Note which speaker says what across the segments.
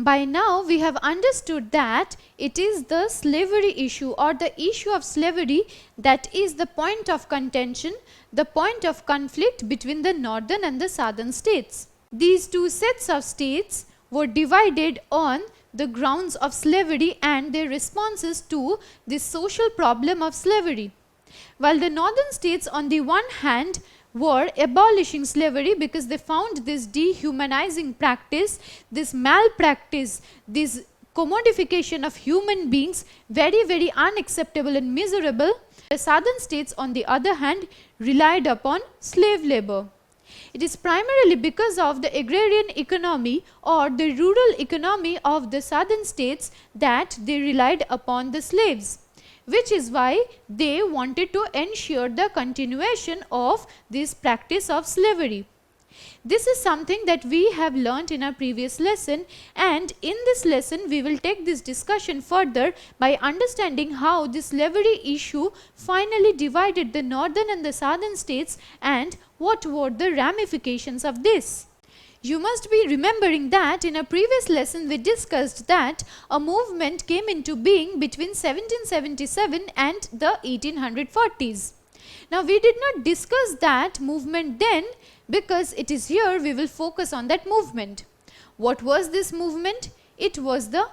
Speaker 1: By now we have understood that it is the slavery issue or the issue of slavery that is the point of contention, the point of conflict between the northern and the southern states. These two sets of states were divided on the grounds of slavery and their responses to this social problem of slavery. While the northern states on the one hand were abolishing slavery because they found this dehumanizing practice, this malpractice, this commodification of human beings very unacceptable and miserable, the southern states on the other hand relied upon slave labor. It is primarily because of the agrarian economy or the rural economy of the southern states that they relied upon the slaves, which is why they wanted to ensure the continuation of this practice of slavery. This is something that we have learnt in our previous lesson, and in this lesson we will take this discussion further by understanding how this slavery issue finally divided the northern and the southern states and what were the ramifications of this. You must be remembering that in a previous lesson we discussed that a movement came into being between 1777 and the 1840s. Now we did not discuss that movement then because it is here we will focus on that movement. What was this movement? It was the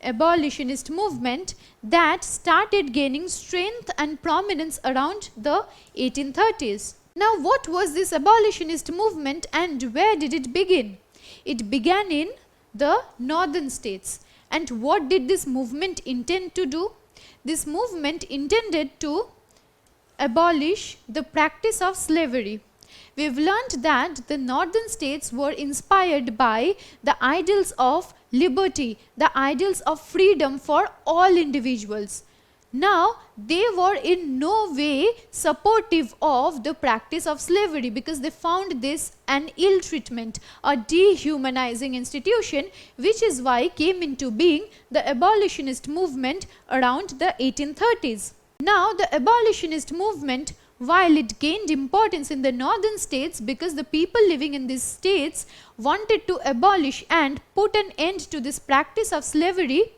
Speaker 1: abolitionist movement that started gaining strength and prominence around the 1830s. Now what was this abolitionist movement and where did it begin? It began in the northern states. And what did this movement intend to do? This movement intended to abolish the practice of slavery. We have learnt that the northern states were inspired by the ideals of liberty, the ideals of freedom for all individuals. Now they were in no way supportive of the practice of slavery because they found this an ill treatment, a dehumanizing institution, which is why came into being the abolitionist movement around the 1830s. Now the abolitionist movement, while it gained importance in the northern states because the people living in these states wanted to abolish and put an end to this practice of slavery,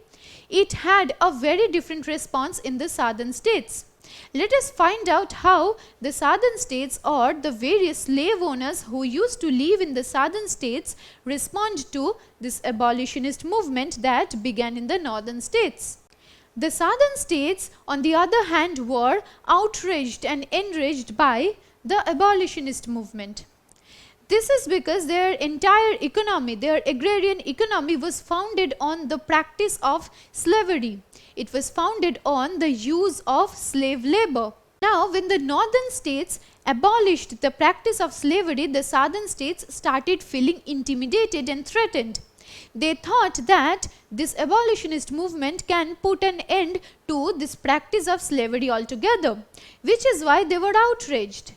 Speaker 1: it had a very different response in the southern states. Let us find out how the southern states or the various slave owners who used to live in the southern states respond to this abolitionist movement that began in the northern states. The southern states on the other hand were outraged and enraged by the abolitionist movement. This is because their entire economy, their agrarian economy was founded on the practice of slavery. It was founded on the use of slave labor. Now when the northern states abolished the practice of slavery, the southern states started feeling intimidated and threatened. They thought that this abolitionist movement can put an end to this practice of slavery altogether, which is why they were outraged.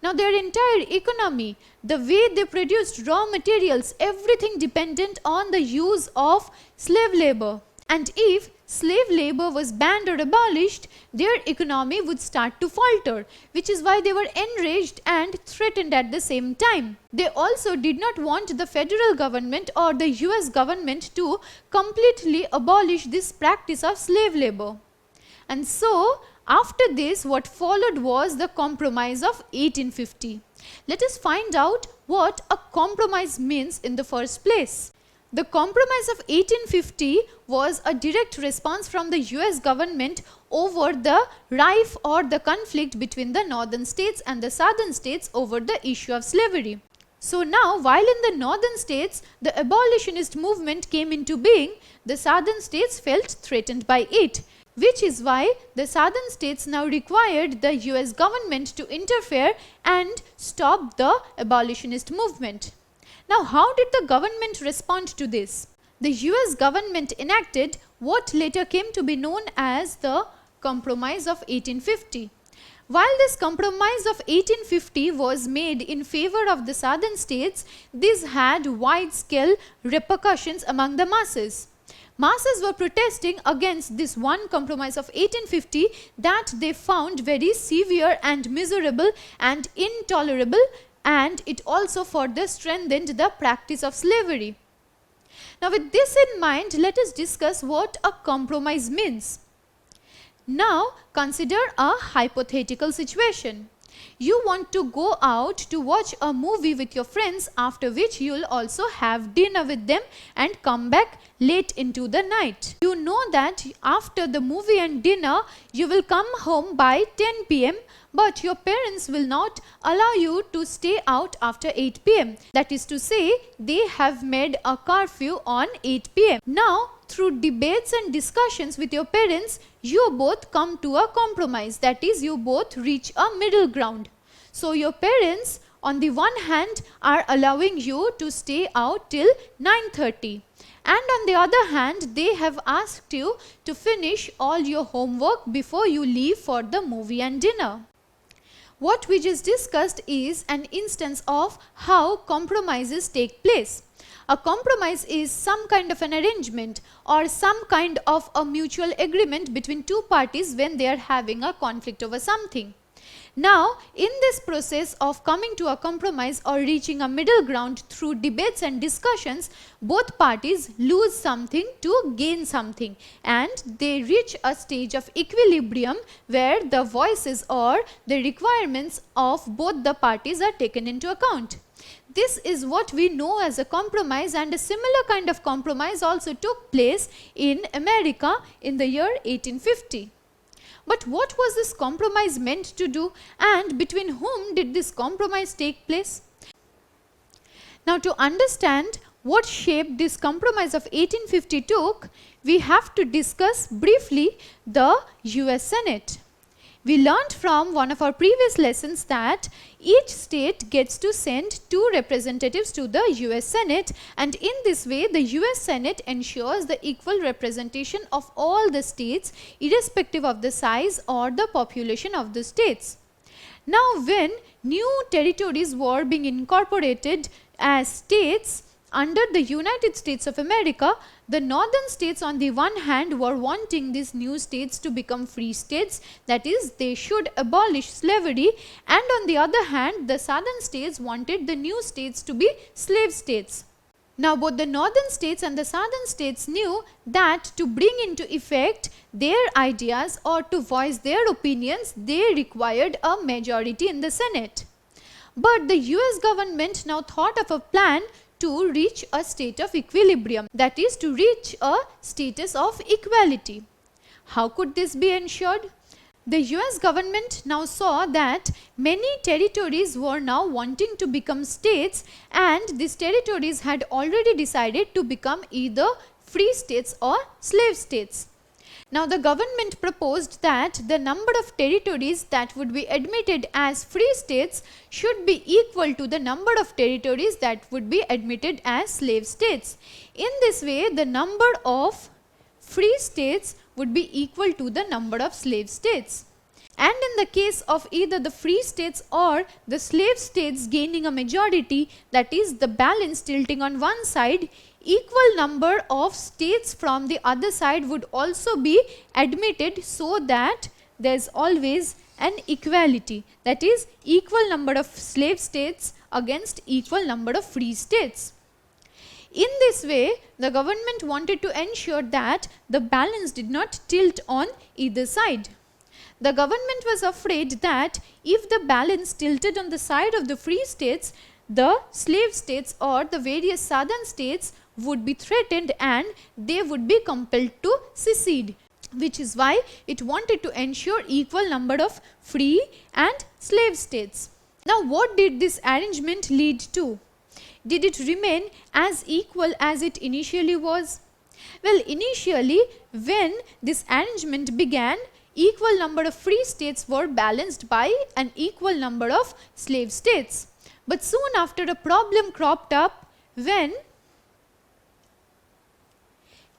Speaker 1: Now their entire economy, the way they produced raw materials, everything dependent on the use of slave labor. And if slave labor was banned or abolished, their economy would start to falter, which is why they were enraged and threatened at the same time. They also did not want the federal government or the US government to completely abolish this practice of slave labor. And so, after this, what followed was the Compromise of 1850. Let us find out what a compromise means in the first place. The Compromise of 1850 was a direct response from the US government over the rife or the conflict between the northern states and the southern states over the issue of slavery. So now, while in the northern states the abolitionist movement came into being, the southern states felt threatened by it, which is why the southern states now required the US government to interfere and stop the abolitionist movement. Now, how did the government respond to this? The US government enacted what later came to be known as the Compromise of 1850. While this Compromise of 1850 was made in favor of the southern states, this had wide-scale repercussions among the masses. Masses were protesting against this one Compromise of 1850 that they found very severe and miserable and intolerable, and it also further strengthened the practice of slavery. Now with this in mind, let us discuss what a compromise means. Now consider a hypothetical situation. You want to go out to watch a movie with your friends, after which you will also have dinner with them and come back late into the night. You know that after the movie and dinner you will come home by 10 p.m. but your parents will not allow you to stay out after 8 p.m. That is to say, they have made a curfew on 8 p.m. Now, through debates and discussions with your parents, you both come to a compromise. That is, you both reach a middle ground. So, your parents on the one hand are allowing you to stay out till 9:30. And on the other hand, they have asked you to finish all your homework before you leave for the movie and dinner. What we just discussed is an instance of how compromises take place. A compromise is some kind of an arrangement or some kind of a mutual agreement between two parties when they are having a conflict over something. Now, in this process of coming to a compromise or reaching a middle ground through debates and discussions, both parties lose something to gain something, and they reach a stage of equilibrium where the voices or the requirements of both the parties are taken into account. This is what we know as a compromise, and a similar kind of compromise also took place in America in the year 1850. But what was this compromise meant to do, and between whom did this compromise take place? Now, to understand what shape this compromise of 1850 took, we have to discuss briefly the US Senate. We learned from one of our previous lessons that each state gets to send 2 representatives to the US Senate, and in this way the US Senate ensures the equal representation of all the states irrespective of the size or the population of the states. Now, when new territories were being incorporated as states under the United States of America, the northern states on the one hand were wanting these new states to become free states, that is, they should abolish slavery, and on the other hand the southern states wanted the new states to be slave states. Now, both the northern states and the southern states knew that to bring into effect their ideas or to voice their opinions, they required a majority in the Senate. But the US government now thought of a plan to reach a state of equilibrium, that is, to reach a status of equality. How could this be ensured? The US government now saw that many territories were now wanting to become states, and these territories had already decided to become either free states or slave states. Now, the government proposed that the number of territories that would be admitted as free states should be equal to the number of territories that would be admitted as slave states. In this way, the number of free states would be equal to the number of slave states. And in the case of either the free states or the slave states gaining a majority, that is, the balance tilting on one side, equal number of states from the other side would also be admitted, so that there is always an equality, that is, equal number of slave states against equal number of free states. In this way, the government wanted to ensure that the balance did not tilt on either side. The government was afraid that if the balance tilted on the side of the free states, the slave states or the various southern states would be threatened and they would be compelled to secede, which is why it wanted to ensure equal number of free and slave states. Now, what did this arrangement lead to? Did it remain as equal as it initially was? Well, initially when this arrangement began, equal number of free states were balanced by an equal number of slave states. But soon after, a problem cropped up when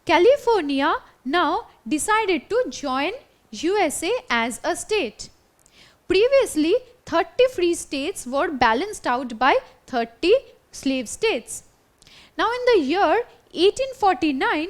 Speaker 1: California now decided to join USA as a state. Previously, 30 free states were balanced out by 30 slave states. Now, in the year 1849,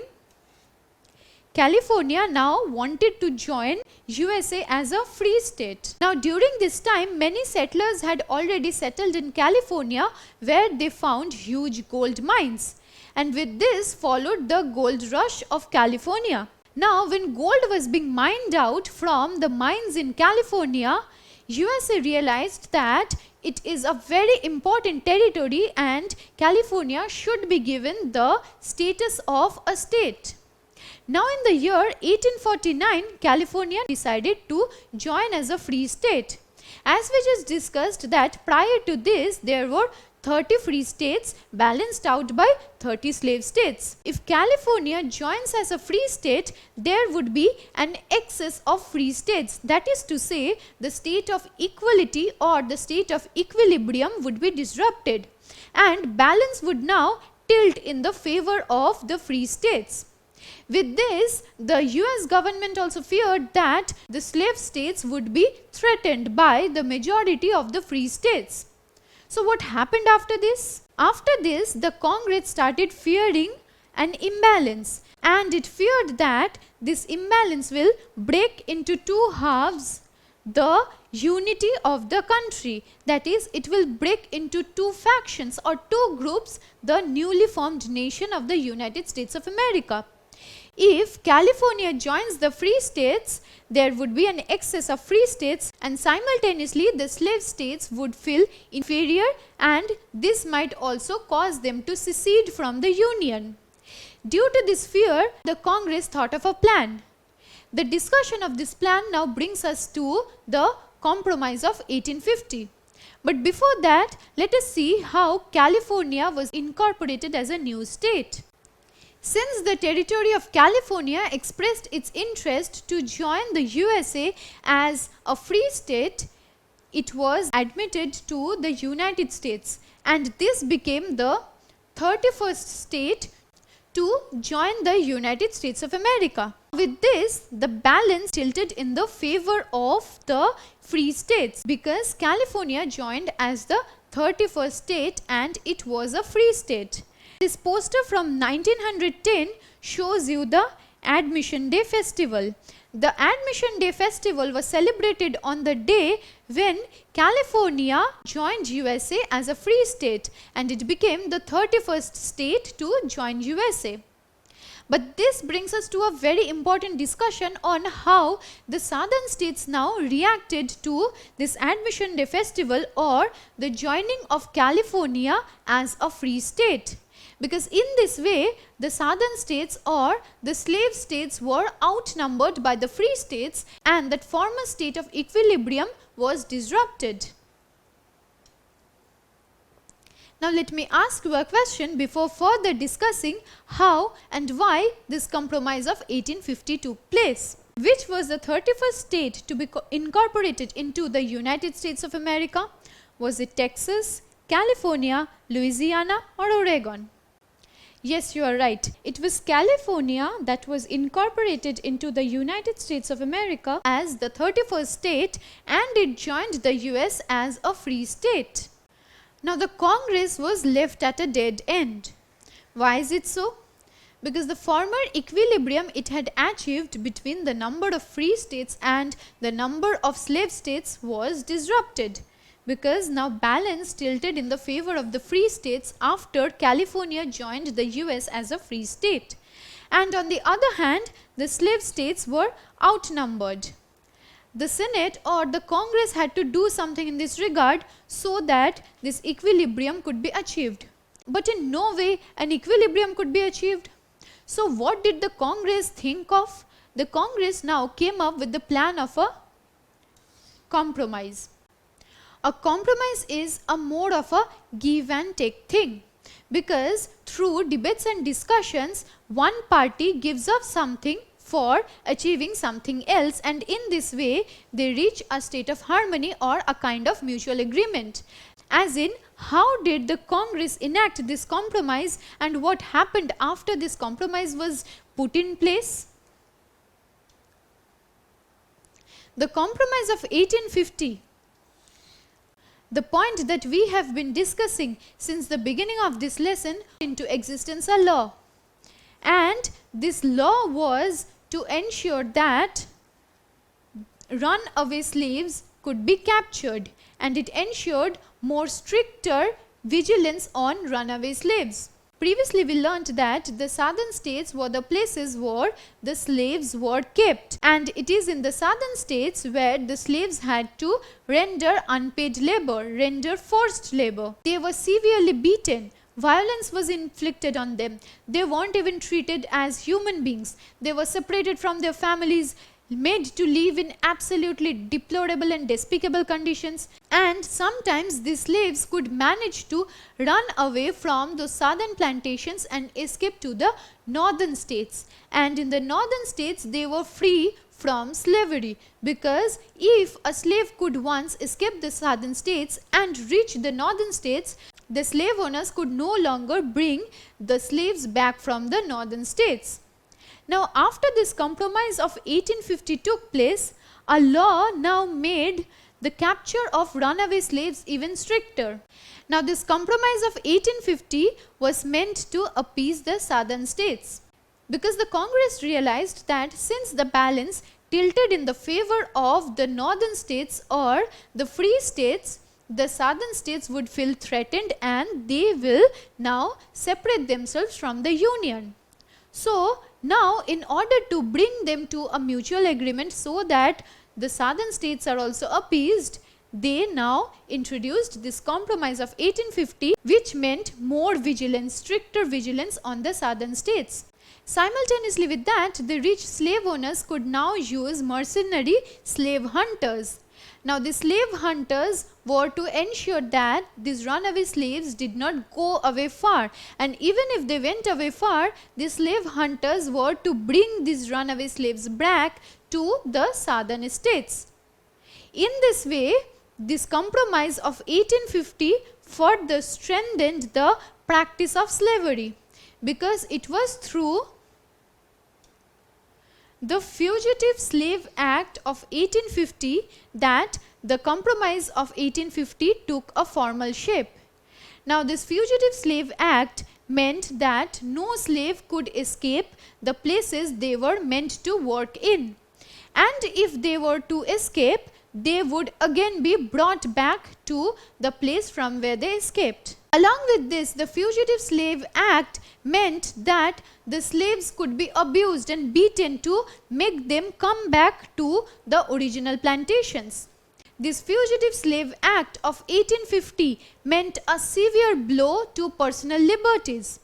Speaker 1: California now wanted to join USA as a free state. Now, during this time, many settlers had already settled in California, where they found huge gold mines. and with this followed the gold rush of California. Now, when gold was being mined out from the mines in California, USA realized that it is a very important territory and California should be given the status of a state. Now, in the year 1849, California decided to join as a free state. As we just discussed that prior to this, there were 30 free states balanced out by 30 slave states. If California joins as a free state, there would be an excess of free states. That is to say, the state of equality or the state of equilibrium would be disrupted, and balance would now tilt in the favor of the free states. With this, the US government also feared that the slave states would be threatened by the majority of the free states. So what happened after this? After this, the Congress started fearing an imbalance, and it feared that this imbalance will break into two halves the unity of the country. That is, it will break into two factions or two groups, the newly formed nation of the United States of America. If California joins the free states, there would be an excess of free states, and simultaneously the slave states would feel inferior, and this might also cause them to secede from the Union. Due to this fear, the Congress thought of a plan. The discussion of this plan now brings us to the Compromise of 1850. But before that, let us see how California was incorporated as a new state. Since the territory of California expressed its interest to join the USA as a free state, it was admitted to the United States, and this became the 31st state to join the United States of America. With this, the balance tilted in the favor of the free states because California joined as the 31st state and it was a free state. This poster from 1910 shows you the Admission Day festival. The Admission Day festival was celebrated on the day when California joined USA as a free state, and it became the 31st state to join USA. But this brings us to a very important discussion on how the southern states now reacted to this Admission Day festival or the joining of California as a free state. Because in this way, the southern states or the slave states were outnumbered by the free states, and that former state of equilibrium was disrupted. Now let me ask you a question before further discussing how and why this Compromise of 1850 took place. Which was the 31st state to be incorporated into the United States of America? Was it Texas, California, Louisiana, or Oregon? Yes, you are right. It was California that was incorporated into the United States of America as the 31st state, and it joined the US as a free state. Now the Congress was left at a dead end. Why is it so? Because the former equilibrium it had achieved between the number of free states and the number of slave states was disrupted. Because now balance tilted in the favor of the free states after California joined the US as a free state. And on the other hand, the slave states were outnumbered. The Senate or the Congress had to do something in this regard so that this equilibrium could be achieved. But in no way an equilibrium could be achieved. So what did the Congress think of? The Congress now came up with the plan of a compromise. A compromise is a mode of a give and take thing, because through debates and discussions, one party gives up something for achieving something else, and in this way they reach a state of harmony or a kind of mutual agreement. As in, how did the Congress enact this compromise and what happened after this compromise was put in place? The Compromise of 1850. The point that we have been discussing since the beginning of this lesson into existence a law, and this law was to ensure that runaway slaves could be captured, and it ensured more stricter vigilance on runaway slaves. previously we learnt that the southern states were the places where the slaves were kept, and it is in the southern states where the slaves had to render unpaid labor, render forced labor. They were severely beaten. Violence was inflicted on them. They weren't even treated as human beings. They were separated from their families, made to live in absolutely deplorable and despicable conditions, and sometimes these slaves could manage to run away from the southern plantations and escape to the northern states. And in the northern states they were free from slavery, because if a slave could once escape the southern states and reach the northern states, the slave owners could no longer bring the slaves back from the northern states. Now, after this compromise of 1850 took place, a law now made the capture of runaway slaves even stricter. Now, this compromise of 1850 was meant to appease the southern states, because the Congress realized that since the balance tilted in the favor of the northern states or the free states, the southern states would feel threatened and they will now separate themselves from the union. So, now in order to bring them to a mutual agreement so that the southern states are also appeased, they now introduced this compromise of 1850, which meant more vigilance, stricter vigilance on the southern states. Simultaneously with that, the rich slave owners could now use mercenary slave hunters. Now, the slave hunters were to ensure that these runaway slaves did not go away far, and even if they went away far, the slave hunters were to bring these runaway slaves back to the southern states. In this way, this compromise of 1850 further strengthened the practice of slavery, because it was through the Fugitive Slave Act of 1850 that the Compromise of 1850 took a formal shape. Now, this Fugitive Slave Act meant that no slave could escape the places they were meant to work in, and if they were to escape, they would again be brought back to the place from where they escaped. Along with this, the Fugitive Slave Act meant that the slaves could be abused and beaten to make them come back to the original plantations. This Fugitive Slave Act of 1850 meant a severe blow to personal liberties.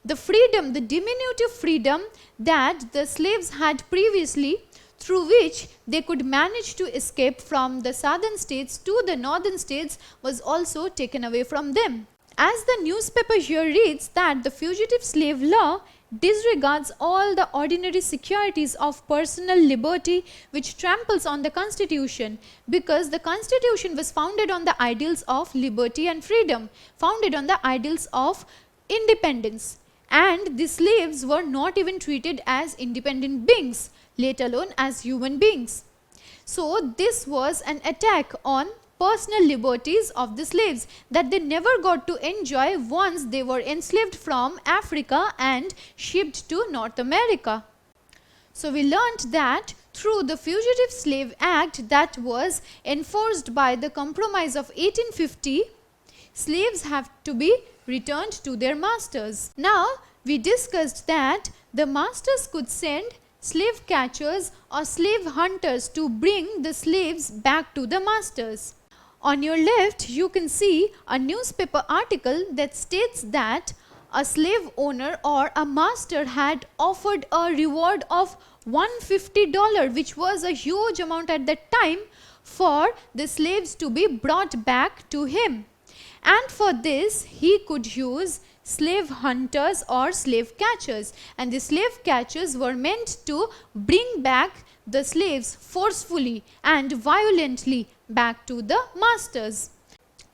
Speaker 1: The freedom, the diminutive freedom that the slaves had previously, through which they could manage to escape from the southern states to the northern states, was also taken away from them. As the newspaper here reads that the Fugitive Slave Law disregards all the ordinary securities of personal liberty which tramples on the Constitution, because the Constitution was founded on the ideals of liberty and freedom, founded on the ideals of independence, and the slaves were not even treated as independent beings, let alone as human beings. So, this was an attack on personal liberties of the slaves that they never got to enjoy once they were enslaved from Africa and shipped to North America. So, we learnt that through the Fugitive Slave Act that was enforced by the Compromise of 1850, slaves have to be returned to their masters. Now, we discussed that the masters could send slave catchers or slave hunters to bring the slaves back to the masters. On your left, you can see a newspaper article that states that a slave owner or a master had offered a reward of $150, which was a huge amount at that time, for the slaves to be brought back to him. And for this, he could use slave hunters or slave catchers, and the slave catchers were meant to bring back the slaves forcefully and violently back to the masters.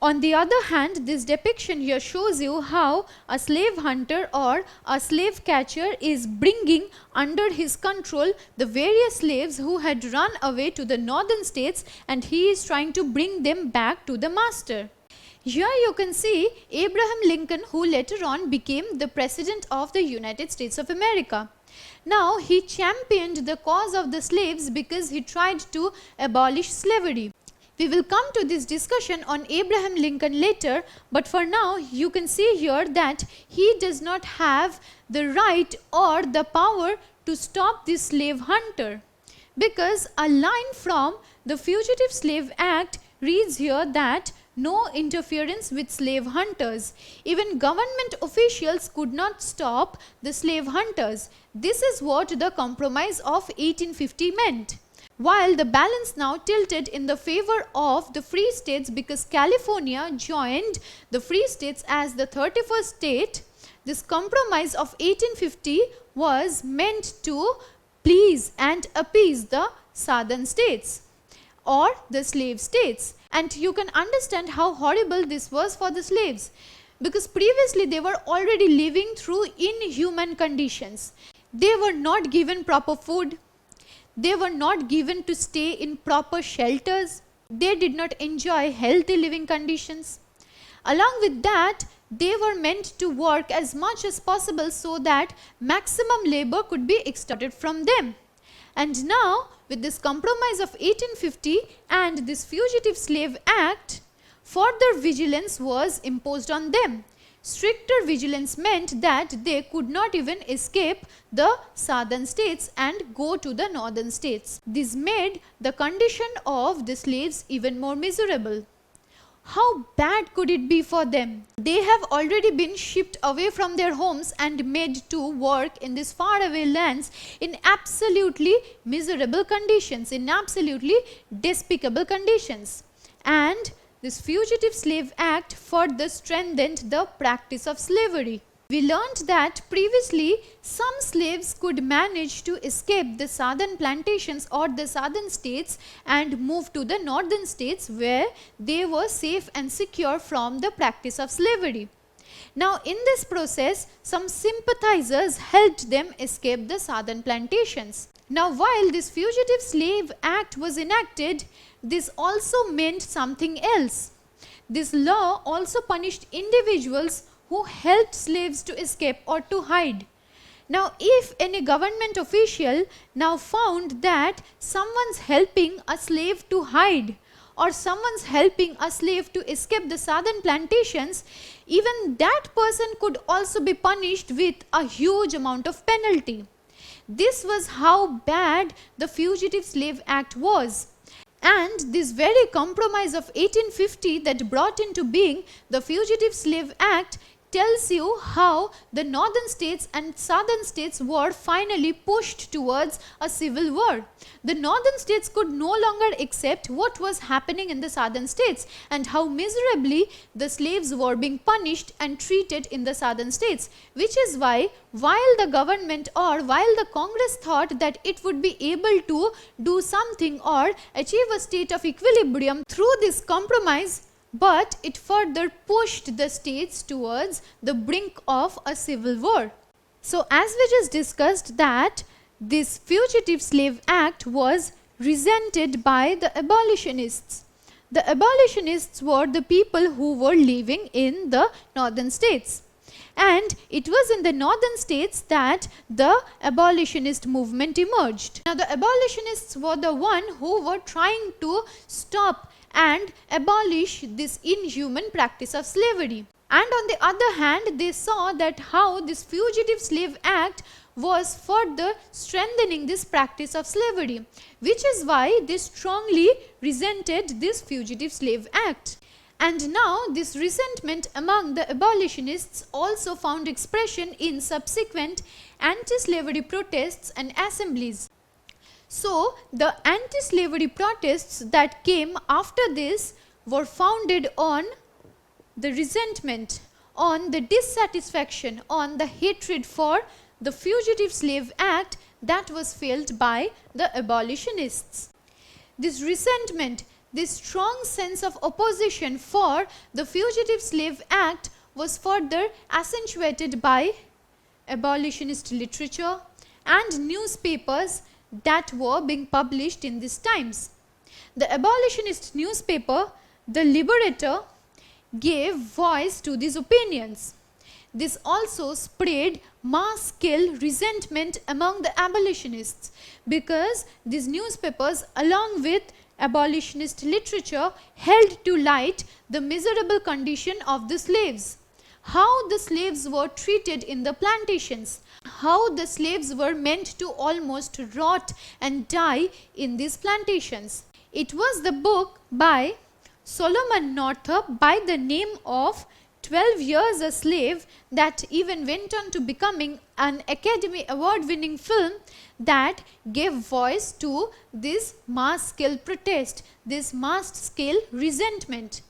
Speaker 1: On the other hand, this depiction here shows you how a slave hunter or a slave catcher is bringing under his control the various slaves who had run away to the northern states, and he is trying to bring them back to the master. Here you can see Abraham Lincoln, who later on became the President of the United States of America. Now, he championed the cause of the slaves because he tried to abolish slavery. We will come to this discussion on Abraham Lincoln later, but for now you can see here that he does not have the right or the power to stop this slave hunter, because a line from the Fugitive Slave Act reads here that no interference with slave hunters. Even government officials could not stop the slave hunters. This is what the Compromise of 1850 meant. While the balance now tilted in the favor of the free states because California joined the free states as the 31st state, this Compromise of 1850 was meant to please and appease the southern states or the slave states. And you can understand how horrible this was for the slaves, because previously they were already living through inhuman conditions. They were not given proper food. They were not given to stay in proper shelters. They did not enjoy healthy living conditions. Along with that, they were meant to work as much as possible so that maximum labor could be extorted from them. And now, with this Compromise of 1850 and this Fugitive Slave Act, further vigilance was imposed on them. Stricter vigilance meant that they could not even escape the southern states and go to the northern states. This made the condition of the slaves even more miserable. How bad could it be for them? They have already been shipped away from their homes and made to work in these faraway lands in absolutely miserable conditions, in absolutely despicable conditions. And this Fugitive Slave Act further strengthened the practice of slavery. We learned that previously some slaves could manage to escape the southern plantations or the southern states and move to the northern states where they were safe and secure from the practice of slavery. Now in this process, some sympathizers helped them escape the southern plantations. Now while this Fugitive Slave Act was enacted, this also meant something else. This law also punished individuals who helped slaves to escape or to hide. Now if any government official now found that someone's helping a slave to hide or someone's helping a slave to escape the southern plantations, even that person could also be punished with a huge amount of penalty. This was how bad the Fugitive Slave Act was. And this very Compromise of 1850 that brought into being the Fugitive Slave Act tells you how the northern states and southern states were finally pushed towards a civil war. The northern states could no longer accept what was happening in the southern states and how miserably the slaves were being punished and treated in the southern states, which is why while the government or while the Congress thought that it would be able to do something or achieve a state of equilibrium through this compromise, but it further pushed the states towards the brink of a civil war. So as we just discussed that this Fugitive Slave Act was resented by the abolitionists. The abolitionists were the people who were living in the northern states. And it was in the northern states that the abolitionist movement emerged. Now the abolitionists were the one who were trying to stop and abolish this inhuman practice of slavery. And on the other hand, they saw that how this Fugitive Slave Act was further strengthening this practice of slavery, which is why they strongly resented this Fugitive Slave Act. And now this resentment among the abolitionists also found expression in subsequent anti-slavery protests and assemblies. So the anti-slavery protests that came after this were founded on the resentment, on the dissatisfaction, on the hatred for the Fugitive Slave Act that was felt by the abolitionists. This resentment, this strong sense of opposition for the Fugitive Slave Act was further accentuated by abolitionist literature and newspapers that were being published in these times. The abolitionist newspaper, The Liberator, gave voice to these opinions. This also spread mass-scale resentment among the abolitionists because these newspapers, along with abolitionist literature held to light the miserable condition of the slaves, how the slaves were treated in the plantations, how the slaves were meant to almost rot and die in these plantations. It was the book by Solomon Northup by the name of 12 Years a Slave that even went on to becoming an Academy Award winning film that gave voice to this mass scale protest, this mass scale resentment.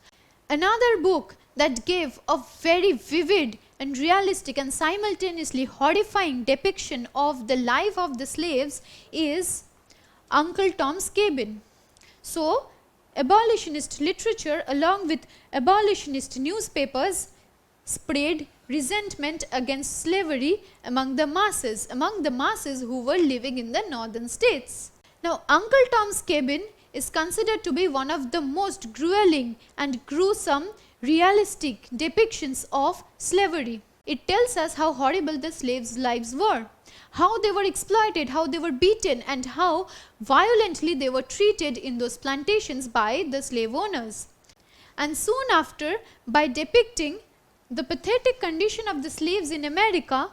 Speaker 1: Another book that gave a very vivid and realistic and simultaneously horrifying depiction of the life of the slaves is Uncle Tom's Cabin. So, abolitionist literature along with abolitionist newspapers spread resentment against slavery among the masses who were living in the northern states. Now, Uncle Tom's Cabin is considered to be one of the most grueling and gruesome realistic depictions of slavery. It tells us how horrible the slaves' lives were, how they were exploited, how they were beaten, and how violently they were treated in those plantations by the slave owners. And soon after, by depicting the pathetic condition of the slaves in America,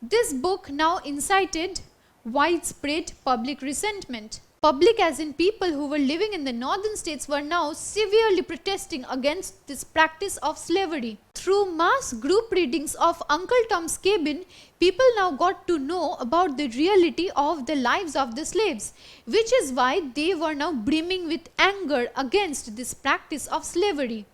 Speaker 1: this book now incited widespread public resentment. Public, as in people who were living in the northern states, were now severely protesting against this practice of slavery. Through mass group readings of Uncle Tom's Cabin, people now got to know about the reality of the lives of the slaves, which is why they were now brimming with anger against this practice of slavery.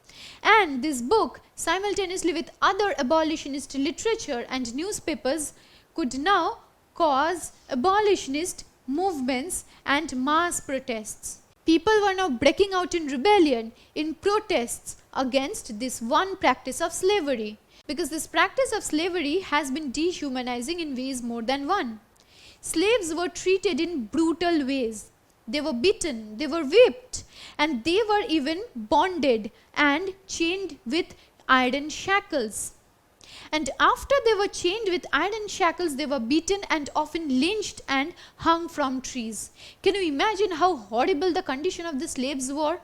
Speaker 1: And this book, simultaneously with other abolitionist literature and newspapers, could now cause abolitionist movements and mass protests. People were now breaking out in rebellion, in protests against this one practice of slavery, because this practice of slavery has been dehumanizing in ways more than one. Slaves were treated in brutal ways. They were beaten, they were whipped, and they were even bonded and chained with iron shackles. And after they were chained with iron shackles, they were beaten and often lynched and hung from trees. Can you imagine how horrible the condition of the slaves were?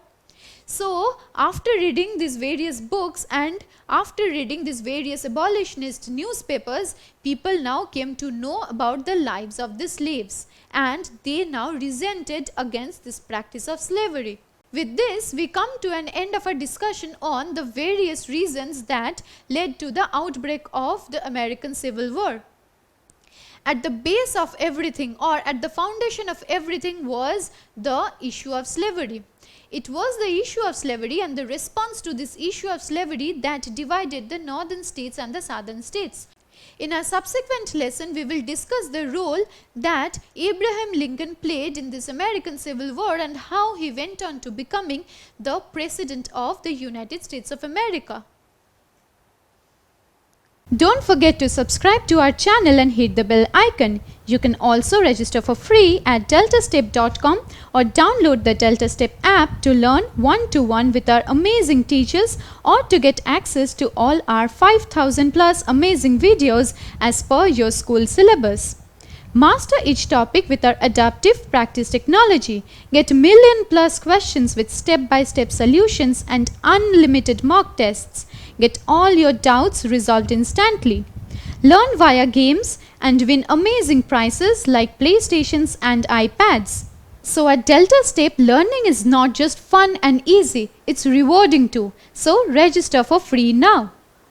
Speaker 1: So, after reading these various books and after reading these various abolitionist newspapers, people now came to know about the lives of the slaves, and they now resented against this practice of slavery. With this, we come to an end of our discussion on the various reasons that led to the outbreak of the American Civil War. At the base of everything, or at the foundation of everything, was the issue of slavery. It was the issue of slavery and the response to this issue of slavery that divided the northern states and the southern states. In our subsequent lesson, we will discuss the role that Abraham Lincoln played in this American Civil War and how he went on to becoming the President of the United States of America. Don't forget to subscribe to our channel and hit the bell icon. You can also register for free at DeltaStep.com or download the DeltaStep app to learn one-to-one with our amazing teachers or to get access to all our 5,000 plus amazing videos as per your school syllabus. Master each topic with our adaptive practice technology. Get million plus questions with step-by-step solutions and unlimited mock tests. Get all your doubts resolved instantly. Learn via games and win amazing prizes like PlayStations and iPads. So at DeltaStep, learning is not just fun and easy, it's rewarding too. So register for free now.